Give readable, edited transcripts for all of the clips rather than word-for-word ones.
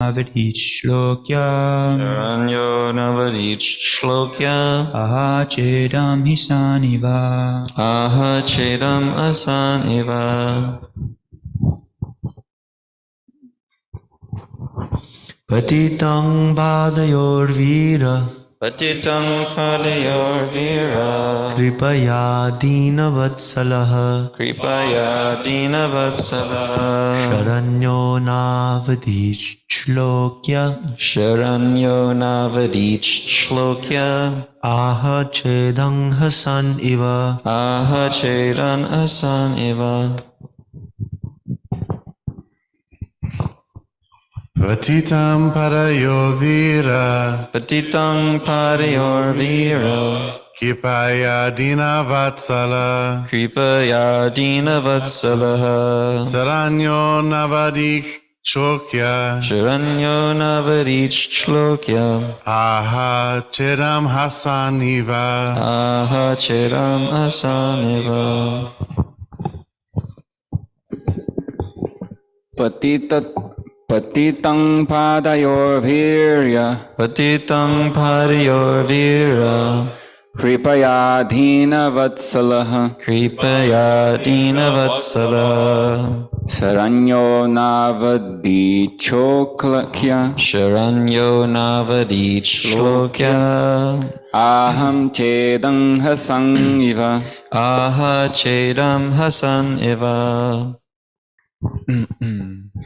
Navadich Shlokya Sharanyo Navadich Shlokya Aha Chedam Hisaniva Aha Chedam Asaniva Patitang Badayor Vira Patitang Padayor Vira Kripaya Dina Vatsalaha Kripaya Dina Vatsala Sharanyo Navadich Shlokya Sharanyo Navadich Shlokya Aha Chedang Hasan Iva Aha Chedan Asan Eva Patitam Parayo Vira Patitang Padayor Vira Kipaya Dina Vatsala Kripaya Dina Vatsala Saranyo Navadik Chokya Sharanyo Navadich Shlokya Aha Chedam Hasaniva Aha Cheram Asaneva Patitang Padayor Virya Patitang Padayor Vira Kripaya Dina Vatsalaha Kripaya Dina Vatsala Saranyo Navadi Choklakya Sharanyo Navadich Shlokya Aham Chedang Hasang Iva Aha Chedam Hasan Eva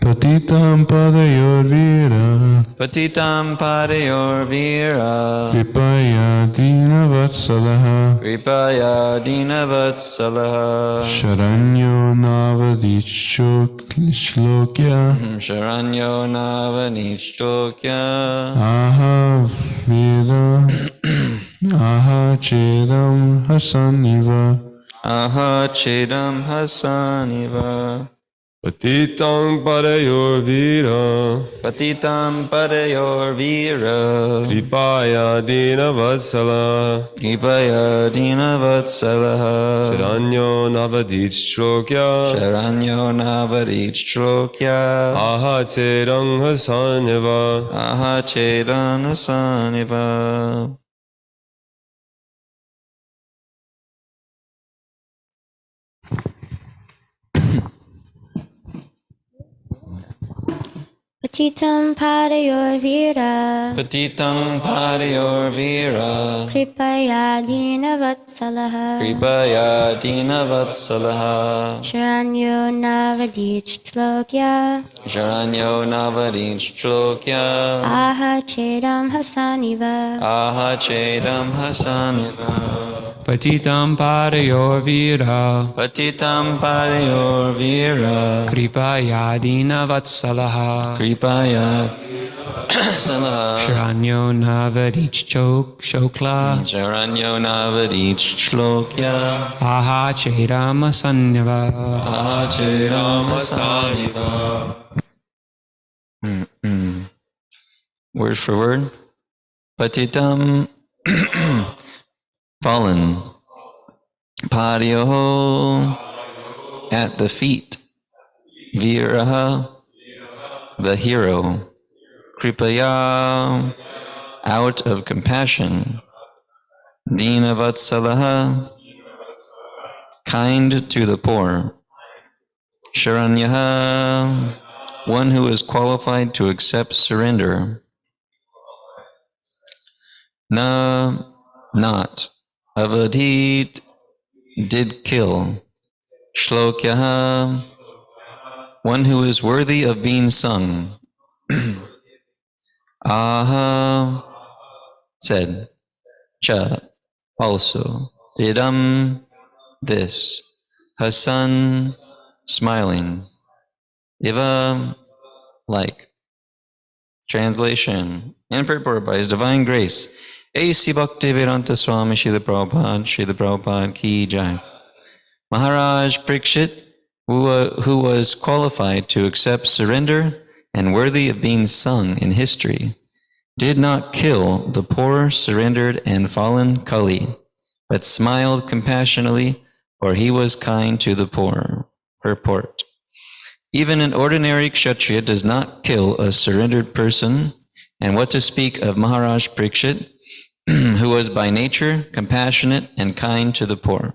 Patitam Padayor Vira Patitam Padayor Vira Kripaya Dina Vatsalaha Kripaya Dina Vatsala Sharanyo Navadich Shlokya Sharanyo Navadich Shlokya Aha Veda Aha Chedam Hasaniva Aha Chedam Hasaniva Patitam Padayor Vira Patitam Padayor Vira Kripaya Dina Vatsala Kripaya Dina Vatsala Sharanyo Navadich Shlokya Sharanyo Navadich Shlokya Aha Chedam Hasaneva Aha Chedam Hasaniva Patitam Padayor Vira Patitam Padayor Vira Kripaya Dina Vatsalaha Kripaya Dina Vatsalaha Sharanyo Navadich Shlokya Sharanyo Navadich Shlokya Aha Chedam Hasaniva Aha Chedam Hasaniva Patitam Padayor Vira Patitam Padayor Vira Kripaya Dina Vatsalaha Kripaya Salaha Sharanyo Navadich Shokla Sharanyo Navadich Shlokya Aha Chedam Asanyava Aha Chedam Hasaniva Word for word Patitam fallen Padyoho at the feet Viraha the hero Kripaya out of compassion Dinavatsalaha kind to the poor Sharanyaha one who is qualified to accept surrender Na not Avadit did kill Shlokyaha one who is worthy of being sung Aha said Cha also Idam this Hasan smiling Iva like translation and purport by His Divine Grace A.C. Bhaktivedanta Swami Srila Prabhupada Ki Jai Maharaj Parikshit who was qualified to accept surrender and worthy of being sung in history, did not kill the poor, surrendered, and fallen Kali, but smiled compassionately, for he was kind to the poor. Purport. Even an ordinary kshatriya does not kill a surrendered person, and what to speak of Maharaj Parikshit, who was by nature compassionate and kind to the poor.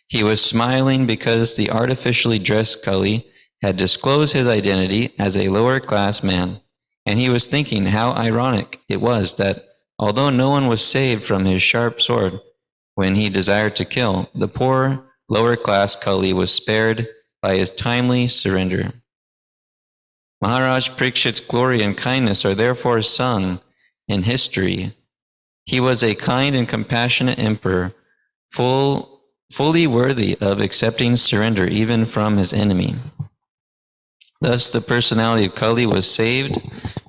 He was smiling because the artificially dressed Kali had disclosed his identity as a lower class man, and he was thinking how ironic it was that although no one was saved from his sharp sword when he desired to kill, the poor lower class Kali was spared by his timely surrender. Maharaj Parikshit's glory and kindness are therefore sung in history. He was a kind and compassionate emperor, fully worthy of accepting surrender even from his enemy. Thus, the personality of Kali was saved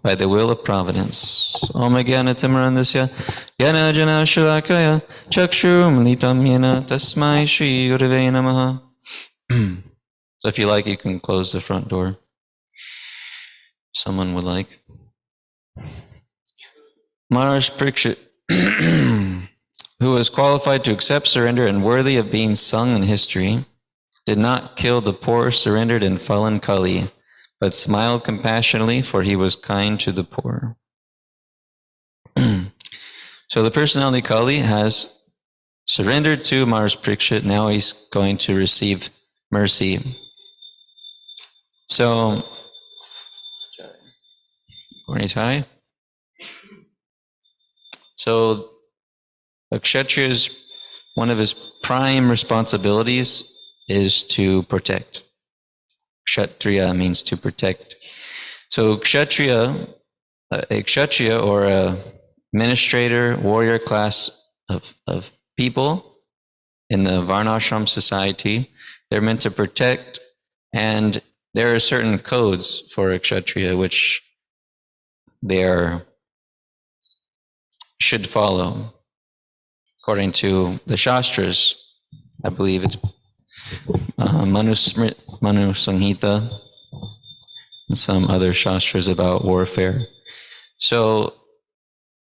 by the will of providence. Om Jnana Timirandasya Jnana Jana Shalakaya Chakshur Militam Yena Tasmai Shri Gurave Namaha. So if you like, you can close the front door. Someone would like. Maharaj Parikshit, who was qualified to accept surrender and worthy of being sung in history, did not kill the poor, surrendered, and fallen Kali, but smiled compassionately, for he was kind to the poor. So the personality Kali has surrendered to Maharaj Parikshit. Now he's going to receive mercy. So, so a kshatriya's one of his prime responsibilities is to protect. Kshatriya means to protect. So kshatriya, a kshatriya or a administrator, warrior class of people in the varnashram society, they're meant to protect, and there are certain codes for a kshatriya which they should follow. According to the Shastras, I believe it's Manu Samhita and some other Shastras about warfare. So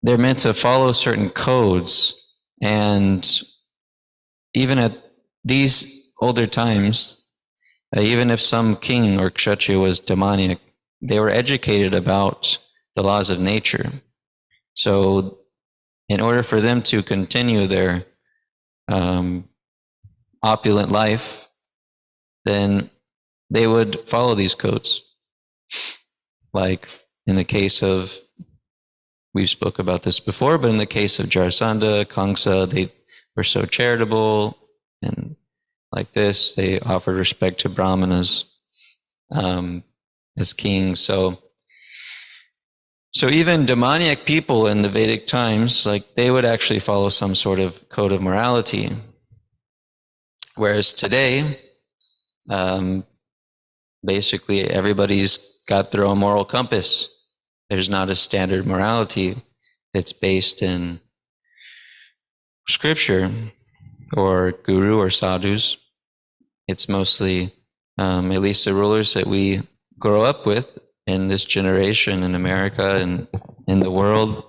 they're meant to follow certain codes, and even at these older times, even if some king or kshatriya was demoniac, they were educated about the laws of nature. So in order for them to continue their opulent life, then they would follow these codes. Like in the case of, we spoke about this before, but in the case of Jarasandha, Kansa, they were so charitable, and like this, they offered respect to brahmanas as kings. So even demoniac people in the Vedic times, like they would actually follow some sort of code of morality. Whereas today, basically everybody's got their own moral compass. There's not a standard morality that's based in scripture or guru or sadhus. It's mostly, at least the rulers that we grow up with in this generation in America and in the world,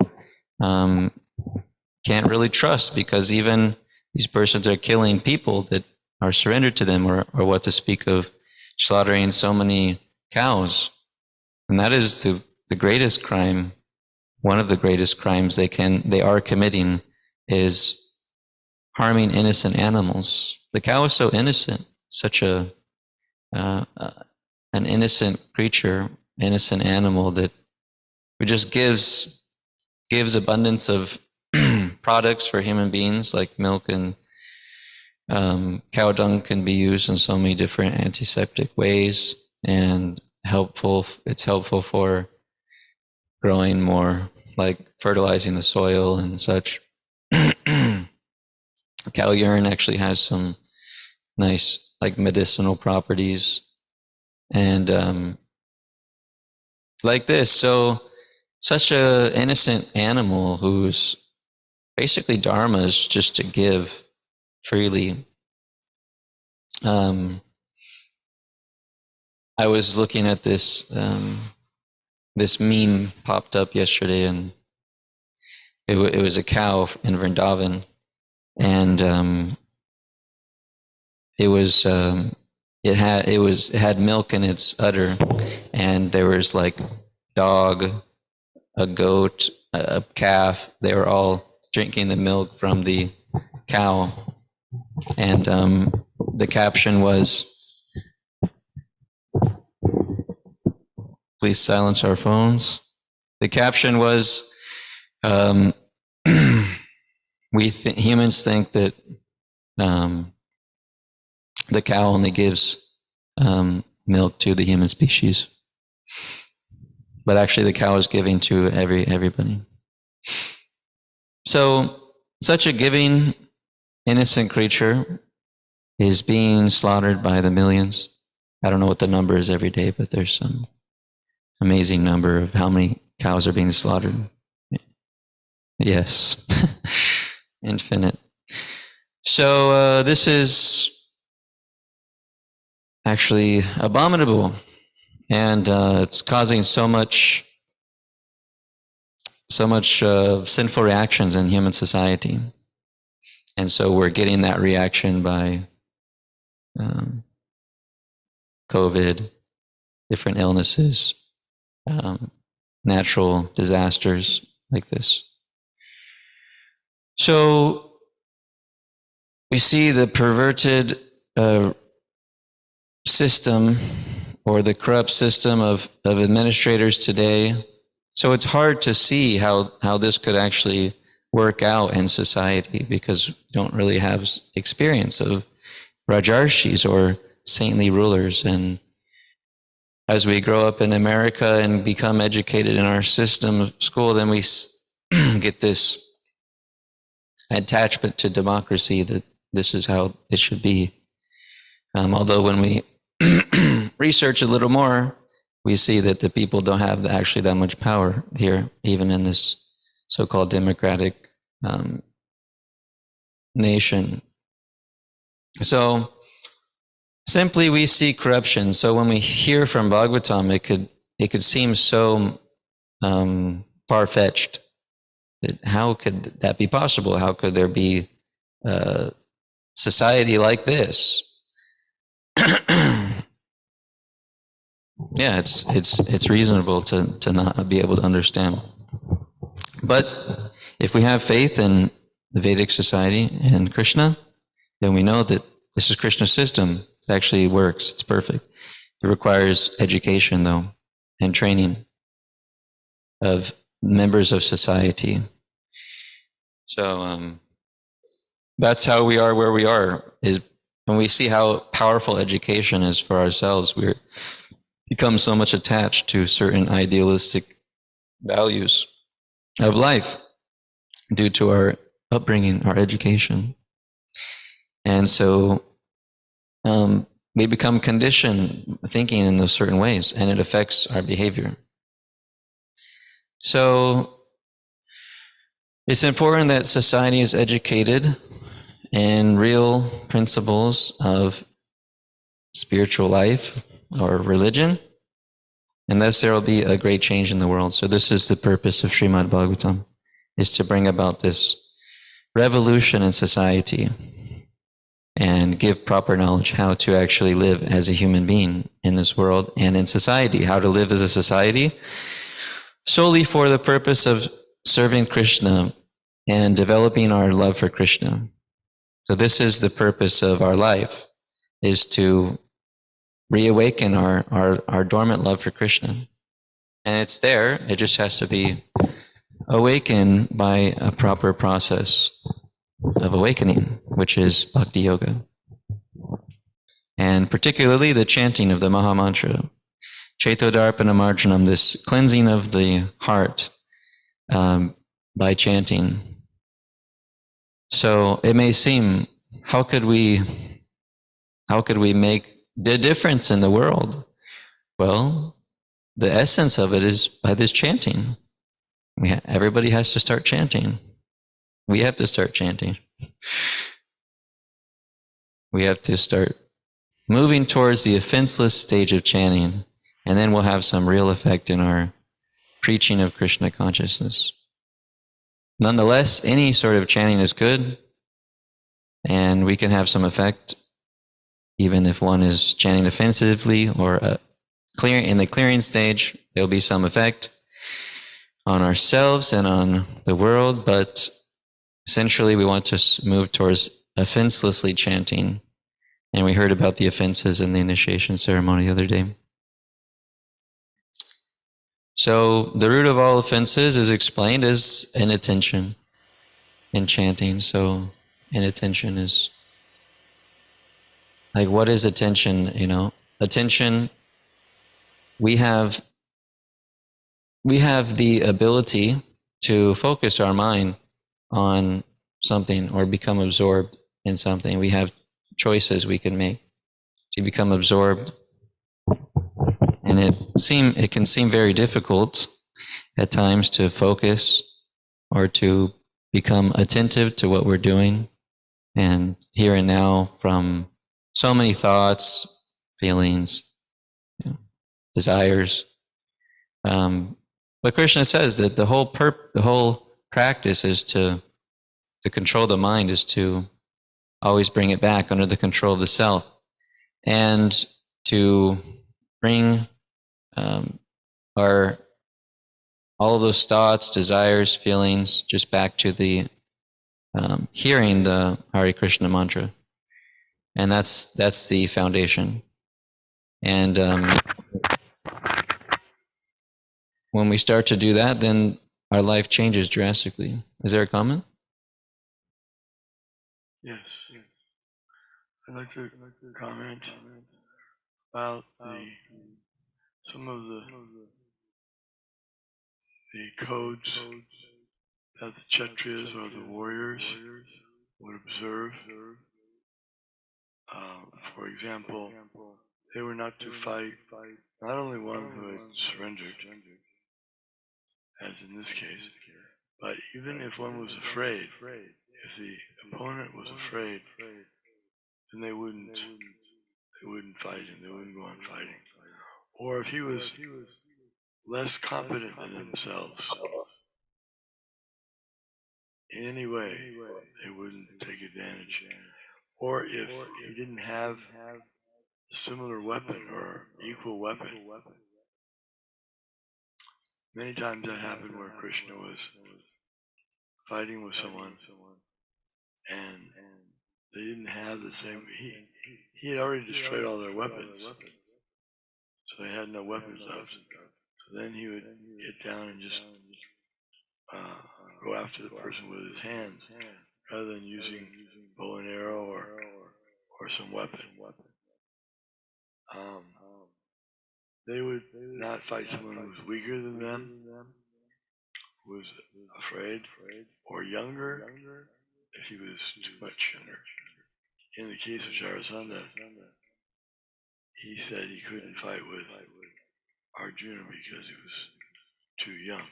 can't really trust, because even these persons are killing people that are surrendered to them, or what to speak of slaughtering so many cows. And that is the greatest crime. One of the greatest crimes they are committing is harming innocent animals. The cow is so innocent, such an innocent creature, innocent animal that it just gives abundance of products for human beings, like milk, and cow dung can be used in so many different antiseptic ways, and it's helpful for growing more, like fertilizing the soil and such. Cow urine actually has some nice like medicinal properties, and like this. So such a innocent animal whose basically dharma is just to give freely. I was looking at this this meme popped up yesterday, and it was a cow in Vrindavan, and it was it had milk in its udder, and there was like dog, a goat, a calf. They were all drinking the milk from the cow, and the caption was, "Please silence our phones." The caption was, humans think that the cow only gives milk to the human species, but actually the cow is giving to everybody. So such a giving, innocent creature is being slaughtered by the millions. I don't know what the number is every day, but there's some amazing number of how many cows are being slaughtered. Yes, infinite. So this is actually abominable, and it's causing so much sinful reactions in human society. And so we're getting that reaction by COVID, different illnesses, natural disasters like this. So we see the perverted system, or the corrupt system of administrators today. So it's hard to see how this could actually work out in society, because we don't really have experience of rajarshis or saintly rulers. And as we grow up in America and become educated in our system of school, then we get this attachment to democracy that this is how it should be. Although when we research a little more, we see that the people don't have actually that much power here, even in this so-called democratic nation. So simply we see corruption. So when we hear from Bhagavatam, it could seem so far-fetched that how could that be possible? How could there be a society like this? Yeah, it's reasonable to not be able to understand. But if we have faith in the Vedic society and Krishna, then we know that this is Krishna's system. It actually works. It's perfect. It requires education, though, and training of members of society. So that's how we are where we are, is when we see how powerful education is for ourselves, we're become so much attached to certain idealistic values of life due to our upbringing, our education. And so we become conditioned thinking in those certain ways, and it affects our behavior. So it's important that society is educated in real principles of spiritual life or religion, and thus there will be a great change in the world. So this is the purpose of Srimad Bhagavatam, is to bring about this revolution in society and give proper knowledge how to actually live as a human being in this world and in society, how to live as a society solely for the purpose of serving Krishna and developing our love for Krishna. So this is the purpose of our life, is to reawaken our dormant love for Krishna. And it's there, it just has to be awakened by a proper process of awakening, which is bhakti yoga. And particularly the chanting of the Maha Mantra, Chetodarpana Marjanam, this cleansing of the heart by chanting. So it may seem, how could we make the difference in the world? Well, the essence of it is by this chanting. Everybody has to start chanting. We have to start chanting. We have to start moving towards the offenseless stage of chanting, and then we'll have some real effect in our preaching of Krishna consciousness. Nonetheless, any sort of chanting is good, and we can have some effect even if one is chanting offensively or clear in the clearing stage, there will be some effect on ourselves and on the world, but essentially we want to move towards offenselessly chanting. And we heard about the offenses in the initiation ceremony the other day. So the root of all offenses is explained as inattention in chanting. So inattention is like, what is attention? Attention, we have the ability to focus our mind on something or become absorbed in something. We have choices we can make to become absorbed. And it can seem very difficult at times to focus or to become attentive to what we're doing and here and now from so many thoughts, feelings, desires. But Krishna says that the whole practice is to control the mind, is to always bring it back under the control of the self, and to bring all of those thoughts, desires, feelings just back to the hearing the Hare Krishna mantra, and that's the foundation. And when we start to do that, then our life changes drastically. Is there a comment? Yes. I'd like to comment about some of the codes that the Kshatriyas or the warriors would observe. For example, they were not to fight not only one who had surrendered, as in this case, but even if one was afraid, if the opponent was afraid, then they wouldn't fight him, they wouldn't go on fighting. Or if he was less competent than themselves in any way, they wouldn't take advantage. Or if he didn't have a similar weapon or equal weapon. Many times that happened where Krishna was fighting with someone and they didn't have the same, he had already destroyed all their weapons, so they had no weapons left. So then he would get down and just go after the person with his hands rather than using bow and arrow or some weapon. They would not fight someone who was weaker than them, who was afraid, or younger if he was too much younger. In the case of Jarasandha, he said he couldn't fight with Arjuna because he was too young.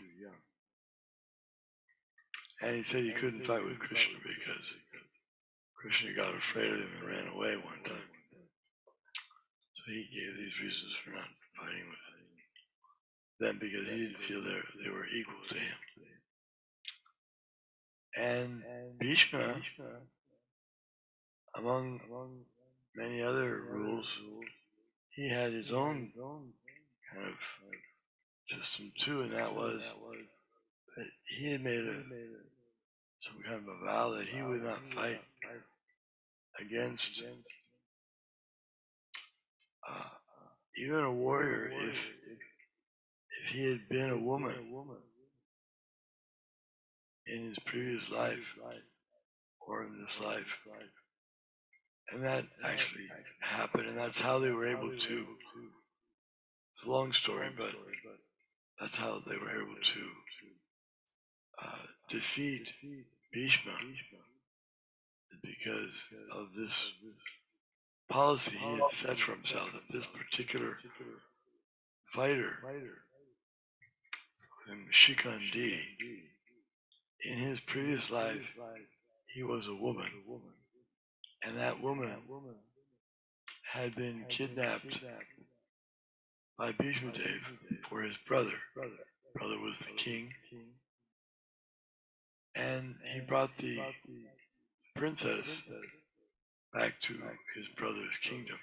And he said he couldn't fight with Krishna because Krishna got afraid of him and ran away one time. So he gave these reasons for not fighting with them because he didn't feel they were equal to him. And Bhishma, among many other rules, he had his own kind of system too, and that was that he had made some kind of a vow that he would not fight against even a warrior if he had been a woman in his previous life or in this life. And that actually happened, and that's how they were able to, it's a long story, but that's how they were able to defeat Bhishma, because of this policy he had set for himself, that this particular fighter, Shikandi, in his previous life, he was a woman, and that woman had been kidnapped by Bhishma Dev for his brother. Brother was the king, and he brought the princess back to his brother's kingdom.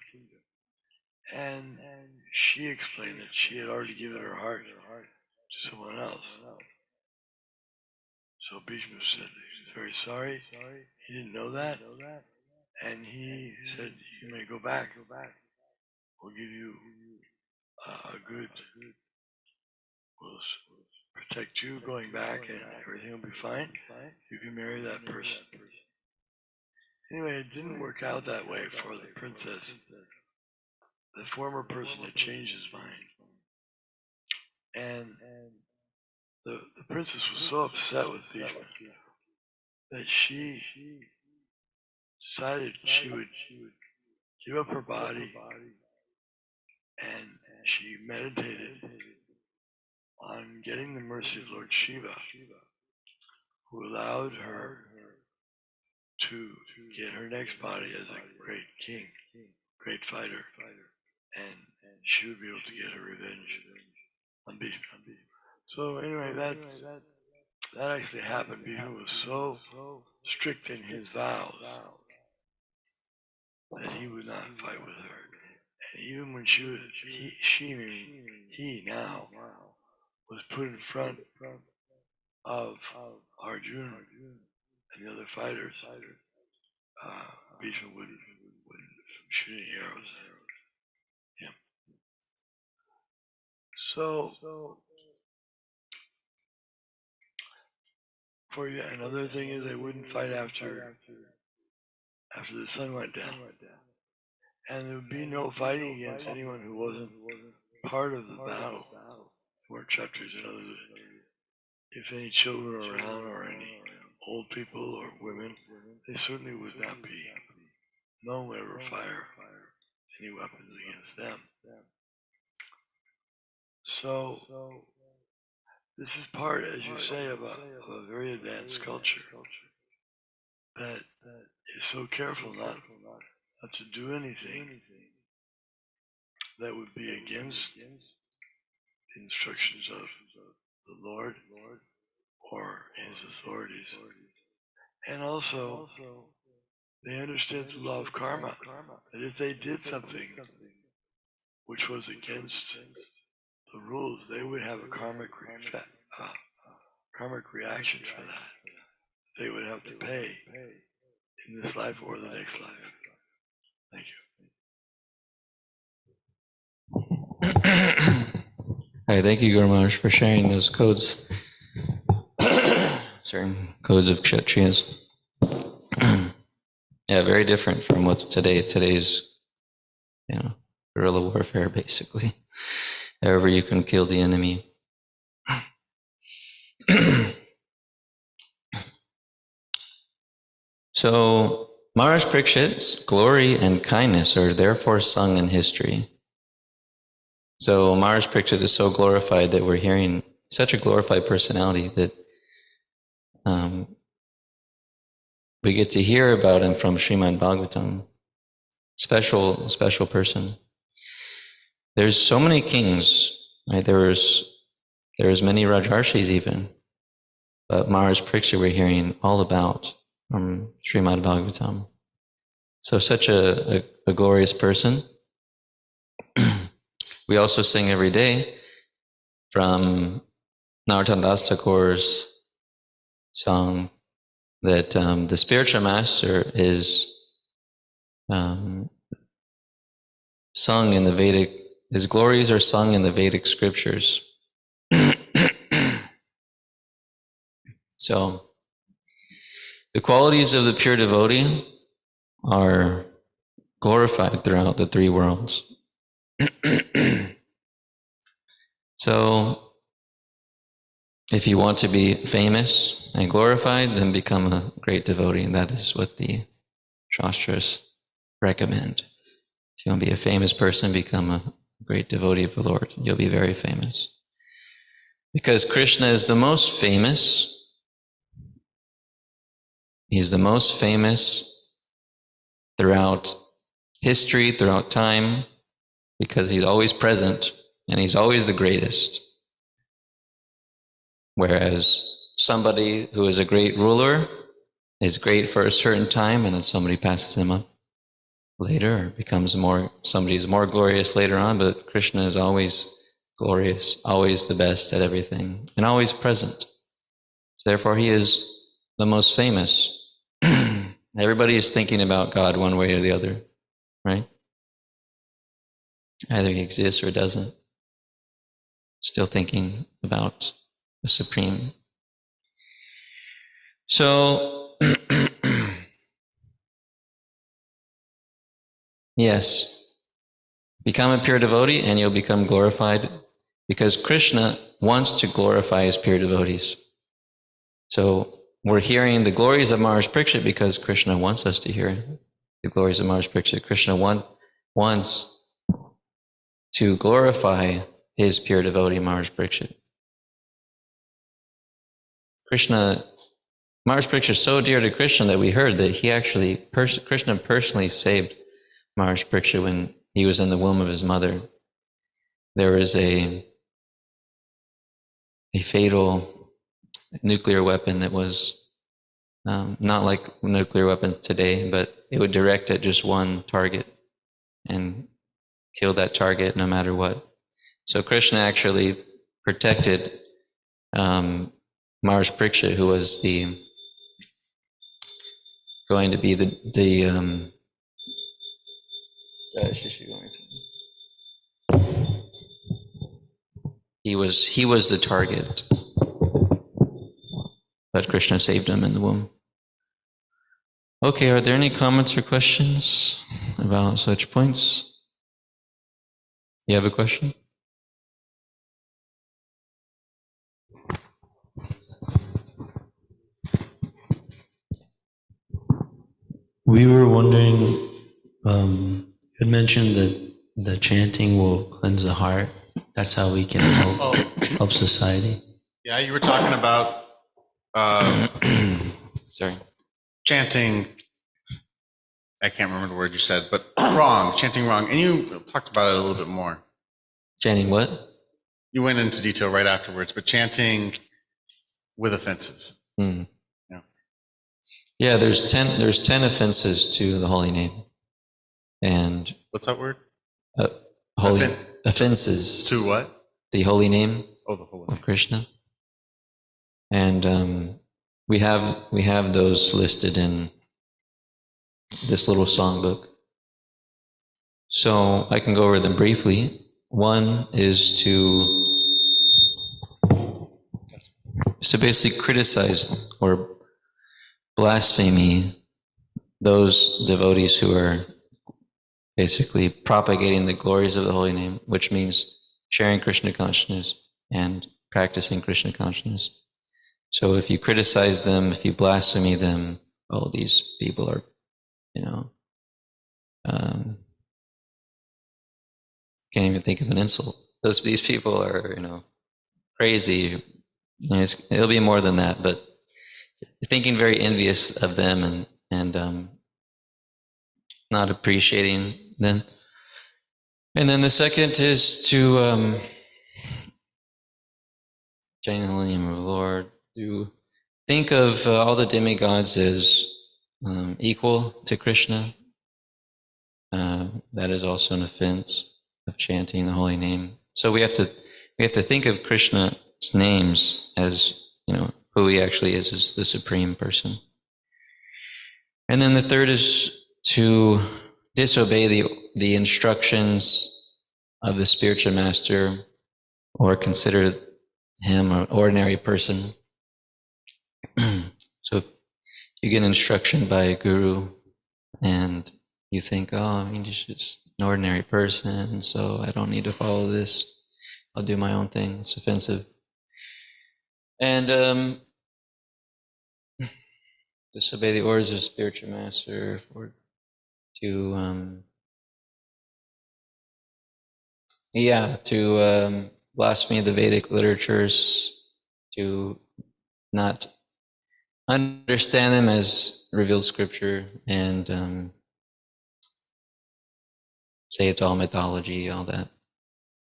And she explained that she had already given her heart to someone else. So Bhishma said he's very sorry. He didn't know that. And he said, you may go back. We'll give you a good, we'll protect you going back and everything will be fine. You can marry that person. Anyway, it didn't work out that way for the princess. The former person had changed his mind. And the princess was so upset with Bhishma that she decided she would give up her body, and she meditated on getting the mercy of Lord Shiva, who allowed her to get her next body as a great king, great fighter, and she would be able to get her revenge on Bhishma. So anyway, that actually happened. Bhishma was so strict in his vows that he would not fight with her. And even when he now was put in front of Arjuna and the other fighters, Bhishma wouldn't shoot any arrows at him. So, for you, another thing is they wouldn't fight after the sun went down. And there would be no fighting against anyone who wasn't part of the battle. Or Kshatriyas and others. If any children were around or any old people or women, they certainly would not be. No one would ever fire any weapons against them. So, this is part, as you say, of a very advanced culture that is so careful not to do anything that would be against the instructions of the Lord or his authorities. And also, they understand the law of karma, that if they did something which was against the rules, they would have a karmic reaction for that. They would have to pay in this life or the next life. Thank you. All right, thank you, Guru Maharaj, for sharing those codes. Certain codes of Kshatriyas. Yeah, very different from what's today. Today's, guerrilla warfare, basically. However you can kill the enemy. So, Maharaj Parikshit's glory and kindness are therefore sung in history. So Maharaj Parikshit is so glorified that we're hearing such a glorified personality that we get to hear about him from Srimad Bhagavatam. Special person. There's so many kings, right? There's many Rajarshis even, but Maharaj Parikshit we're hearing all about from Srimad Bhagavatam. So such a glorious person. We also sing every day from Narottam Das Thakur's song that the spiritual master is sung in the Vedic, his glories are sung in the Vedic scriptures. So, the qualities of the pure devotee are glorified throughout the three worlds. So, if you want to be famous and glorified, then become a great devotee, and that is what the Shastras recommend. If you want to be a famous person, become a great devotee of the Lord. You'll be very famous. Because Krishna is the most famous. He's the most famous throughout history, throughout time, because he's always present and he's always the greatest. Whereas somebody who is a great ruler is great for a certain time and then somebody passes him up. later, or becomes somebody's more glorious later on, but Krishna is always glorious, always the best at everything, and always present. So therefore, he is the most famous. Everybody is thinking about God one way or the other, right? Either he exists or doesn't. Still thinking about the Supreme. So, yes, become a pure devotee and you'll become glorified, because Krishna wants to glorify his pure devotees. So we're hearing the glories of Maharaj Parikshit because Krishna wants us to hear the glories of Maharaj Parikshit. Krishna wants to glorify his pure devotee Maharaj Parikshit. Maharaj Parikshit is so dear to Krishna that we heard that he actually, Krishna personally saved Maharaj Parikshit when he was in the womb of his mother. There was a fatal nuclear weapon that was not like nuclear weapons today, but it would direct at just one target and kill that target no matter what. So Krishna actually protected Maharaj Parikshit, who was going to be he was the target, but Krishna saved him in the womb. Okay, are there any comments or questions about such points? You have a question? We were wondering, you had mentioned that the chanting will cleanse the heart. That's how we can help society. Yeah, you were talking about Sorry. chanting. I can't remember the word you said, but wrong, chanting wrong. And you talked about it a little bit more. Chanting what? You went into detail right afterwards, but chanting with offenses. Mm. Yeah. Yeah, there's 10 offenses to the holy name. And What's that word? holy offenses To what? the holy name Oh, the holy of Krishna. And we have those listed in this little songbook. So I can go over them briefly. One is to basically criticize or blaspheme those devotees who are basically propagating the glories of the holy name, which means sharing Krishna consciousness and practicing Krishna consciousness. So if you criticize them, if you blaspheme them, oh, these people are, can't even think of an insult. These people are, crazy. It'll be more than that, but thinking very envious of them and not appreciating them. And then the second is to chanting the holy name of the Lord, to think of all the demigods as equal to Krishna. That is also an offense of chanting the holy name. So we have to think of Krishna's names as who he actually is as the supreme person. And then the third is to disobey the instructions of the spiritual master, or consider him an ordinary person. So if you get instruction by a guru and you think, oh, he's just an ordinary person, so I don't need to follow this. I'll do my own thing. It's offensive. And disobey the orders of spiritual master, or to blaspheme the Vedic literatures, to not understand them as revealed scripture, and say it's all mythology, all that.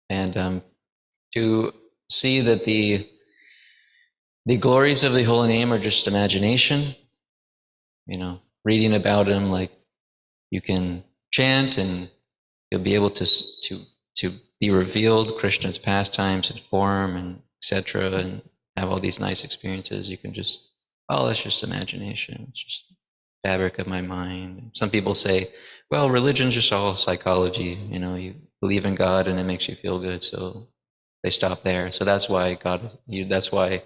And to see that the glories of the holy name are just imagination, reading about him like you can chant, and you'll be able to be revealed Krishna's pastimes and form and etc. and have all these nice experiences. You can just, oh, that's just imagination. It's just fabric of my mind. Some people say, well, religion's just all psychology. You know, you believe in God and it makes you feel good. So they stop there. So that's why that's why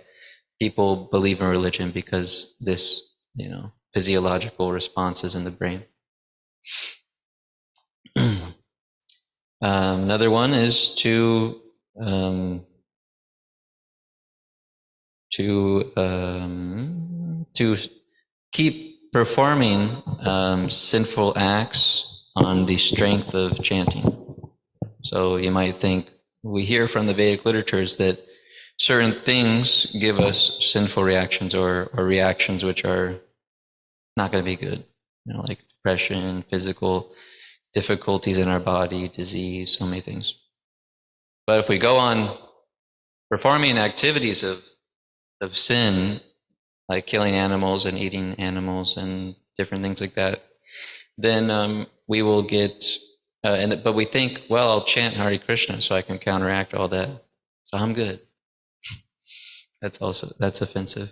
people believe in religion, because this, you know, physiological responses in the brain. Another one is to keep performing sinful acts on the strength of chanting. So you might think, we hear from the Vedic literatures that certain things give us sinful reactions or reactions which are not going to be good, you know, like depression, physical difficulties in our body, disease, so many things. But if we go on performing activities of sin, like killing animals and eating animals and different things like that, then we will get, but we think, well, I'll chant Hare Krishna so I can counteract all that. So I'm good. That's offensive.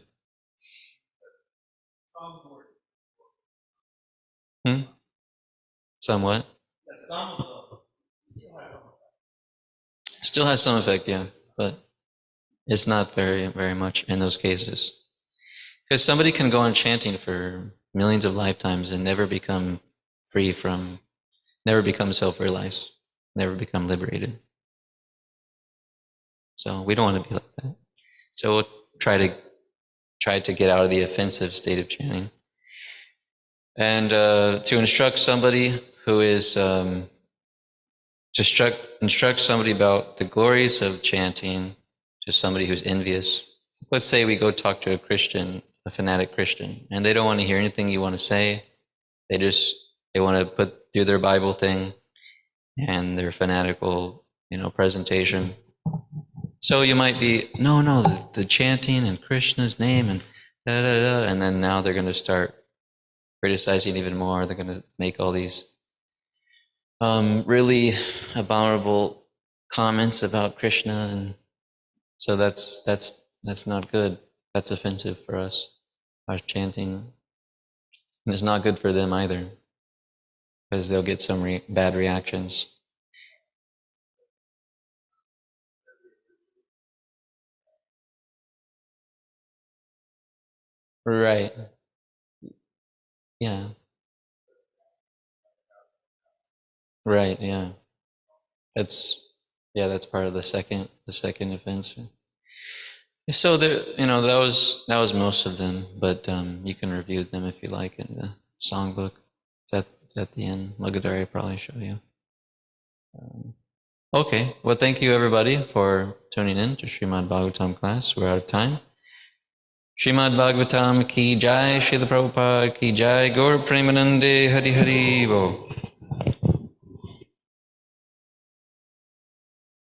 Somewhat. Still has some effect, yeah, but it's not very, very much in those cases. Because somebody can go on chanting for millions of lifetimes and never become free from, never become self-realized, never become liberated. So we don't want to be like that. So we'll try to get out of the offensive state of chanting. And to instruct somebody who is, to instruct somebody about the glories of chanting to somebody who's envious. Let's say we go talk to a Christian, a fanatic Christian, and they don't want to hear anything you want to say. They want to do their Bible thing and their fanatical, you know, presentation. So you might be, no, the chanting in Krishna's name and da da da, and then now they're going to start criticizing even more. They're going to make all these really abominable comments about Krishna, and so that's not good. That's offensive for us, our chanting, and it's not good for them either, because they'll get some bad reactions. Right. Yeah. Right. Yeah. That's part of the second offense. So there, you know, that was most of them, but you can review them if you like in the songbook. It's at the end. Magadari probably show you. Okay. Well, thank you everybody for tuning in to Srimad Bhagavatam class. We're out of time. Srimad Bhagavatam ki jai, Srila Prabhupada ki jai, Gaur Premanande Hari Hari Bo.